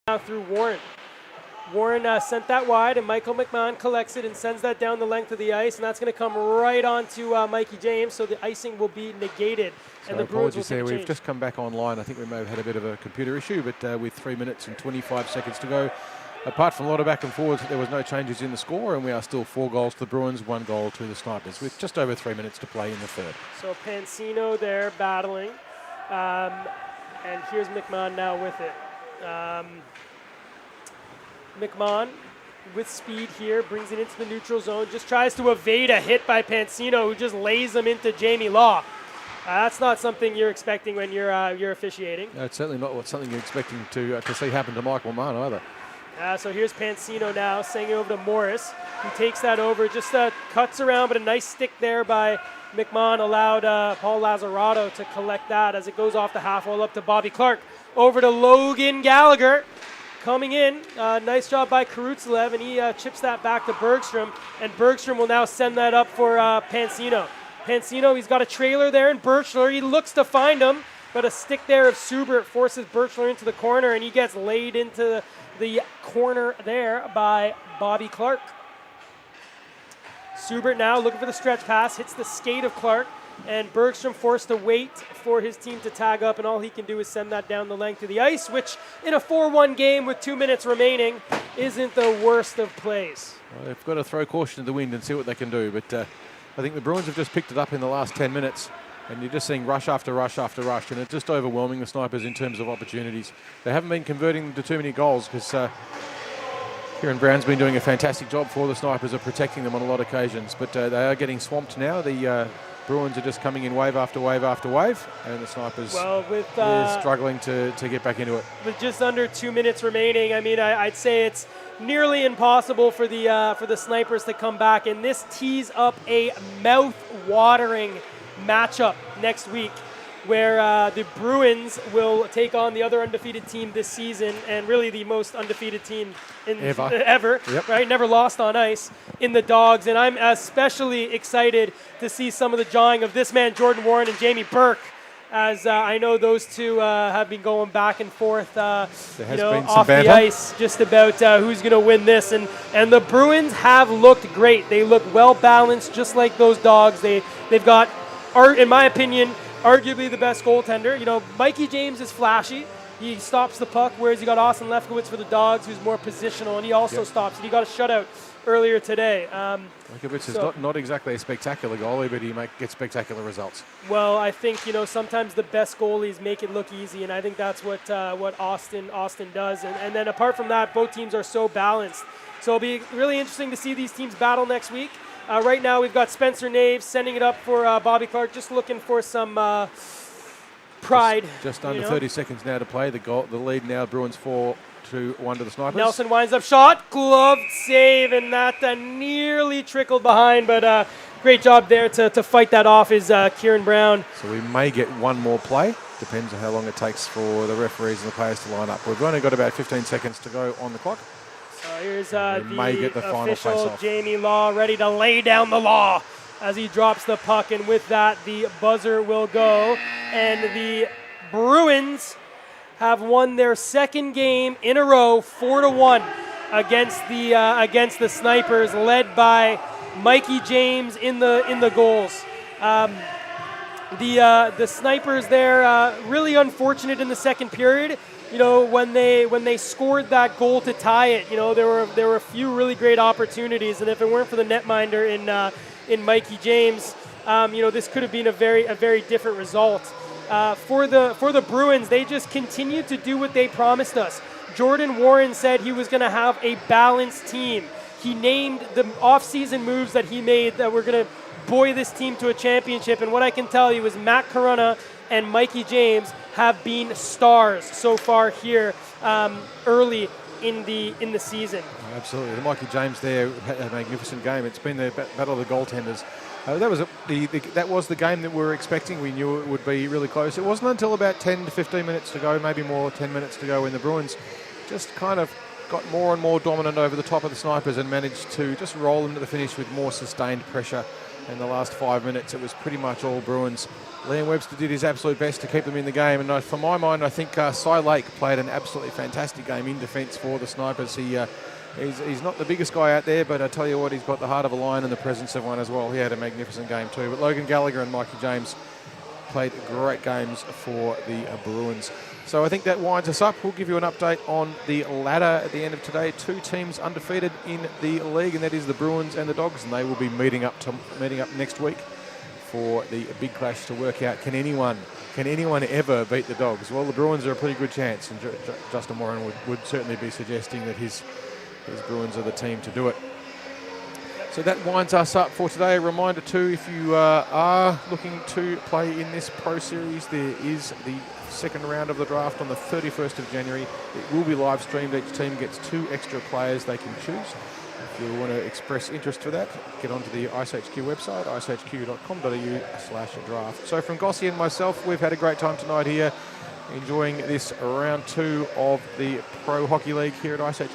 now through Warren. Warren sent that wide, and Michael McMahon collects it and sends that down the length of the ice, and that's going to come right onto Mikey James, so the icing will be negated. And the Bruins will take a change. We've just come back online. I think we may have had a bit of a computer issue, but with 3 minutes and 25 seconds to go, apart from a lot of back and forwards, there was no changes in the score, and we are still 4 goals to the Bruins, 1 goal to the Snipers, with just over 3 minutes to play in the third. So Pansino there battling, and here's McMahon now with it. McMahon with speed here, brings it into the neutral zone, just tries to evade a hit by Pansino, who just lays him into Jamie Law. That's not something you're expecting when you're officiating. No, it's certainly not something you're expecting to see happen to Michael Mann either. So here's Pansino now, sending it over to Morris, who takes that over, just cuts around, but a nice stick there by McMahon allowed Paul Lazzarato to collect that as it goes off the half wall up to Bobby Clark. Over to Logan Gallagher. Coming in, nice job by Karutsev, and he chips that back to Bergstrom, and Bergstrom will now send that up for Pansino. Pansino, he's got a trailer there in Birchler. He looks to find him, but a stick there of Subert forces Birchler into the corner, and he gets laid into the corner there by Bobby Clark. Subert now looking for the stretch pass, hits the skate of Clark, and Bergstrom forced to wait for his team to tag up, and all he can do is send that down the length of the ice, which in a 4-1 game with 2 minutes remaining isn't the worst of plays. Well, they've got to throw caution to the wind and see what they can do, but I think the Bruins have just picked it up in the last 10 minutes, and you're just seeing rush after rush after rush, and it's just overwhelming the Snipers in terms of opportunities. They haven't been converting them to too many goals because Kieran Brown's been doing a fantastic job for the Snipers of protecting them on a lot of occasions, but they are getting swamped now. The Bruins are just coming in wave after wave after wave, and the Snipers are struggling to get back into it. With just under 2 minutes remaining, I mean, I'd say it's nearly impossible for the Snipers to come back, and this tees up a mouth-watering matchup next week, where the Bruins will take on the other undefeated team this season, and really the most undefeated team ever, yep. Right? Never lost on ice, in the Dogs. And I'm especially excited to see some of the jawing of this man, Jordan Warren, and Jamie Burke, as I know those two have been going back and forth off the ice just about who's going to win this. And the Bruins have looked great. They look well-balanced, just like those Dogs. They've got, in my opinion, arguably the best goaltender. You know, Mikey James is flashy. He stops the puck, whereas you got Austin Lefkowitz for the Dogs, who's more positional, and he also stops it. He got a shutout earlier today. Lefkowitz is not exactly a spectacular goalie, but he gets spectacular results. Well, I think, sometimes the best goalies make it look easy, and I think that's what Austin does. And then apart from that, both teams are so balanced. So it'll be really interesting to see these teams battle next week. Right now we've got Spencer Naves sending it up for Bobby Clark, just looking for some pride. Just under 30 seconds now to play. The lead now, Bruins 4-1 to the Snipers. Nelson winds up shot, gloved save, and that nearly trickled behind, but great job there to fight that off is Kieran Brown. So we may get one more play. Depends on how long it takes for the referees and the players to line up. We've only got about 15 seconds to go on the clock. Here's the official Jamie Law ready to lay down the law as he drops the puck, and with that the buzzer will go, and the Bruins have won their second game in a row, 4-1 against the Snipers, led by Mikey James in the goals. The Snipers there really unfortunate in the second period. When they scored that goal to tie it, there were a few really great opportunities, and if it weren't for the netminder in Mikey James, this could have been a very different result. For the Bruins, they just continued to do what they promised us. Jordan Warren said he was going to have a balanced team. He named the off-season moves that he made that were going to buoy this team to a championship, and what I can tell you is Matt Corunna and Mikey James have been stars so far here early in the season. Absolutely. Mikey James there had a magnificent game. It's been the battle of the goaltenders. That was the game that we were expecting. We knew it would be really close. It wasn't until about 10 to 15 minutes to go, maybe more, 10 minutes to go, when the Bruins just kind of got more and more dominant over the top of the Snipers and managed to just roll them to the finish with more sustained pressure In the last 5 minutes, it was pretty much all Bruins. Liam Webster did his absolute best to keep them in the game, and for my mind, I think Cy Lake played an absolutely fantastic game in defence for the Snipers. He's not the biggest guy out there, but I tell you what, he's got the heart of a lion and the presence of one as well. He had a magnificent game too. But Logan Gallagher and Mikey James played great games for the Bruins. So I think that winds us up. We'll give you an update on the ladder at the end of today. 2 teams undefeated in the league, and that is the Bruins and the Dogs, and they will be meeting up next week for the big clash to work out can anyone ever beat the Dogs. Well, the Bruins are a pretty good chance, and Justin Warren would certainly be suggesting that his Bruins are the team to do it. So that winds us up for today. A reminder too, if you are looking to play in this Pro Series, there is the second round of the draft on the 31st of January. It will be live streamed. Each team gets 2 extra players they can choose. If you want to express interest for that, get onto the IceHQ website, icehq.com.au/draft. So from Gossie and myself, we've had a great time tonight here, enjoying this round 2 of the Pro Hockey League here at IceHQ.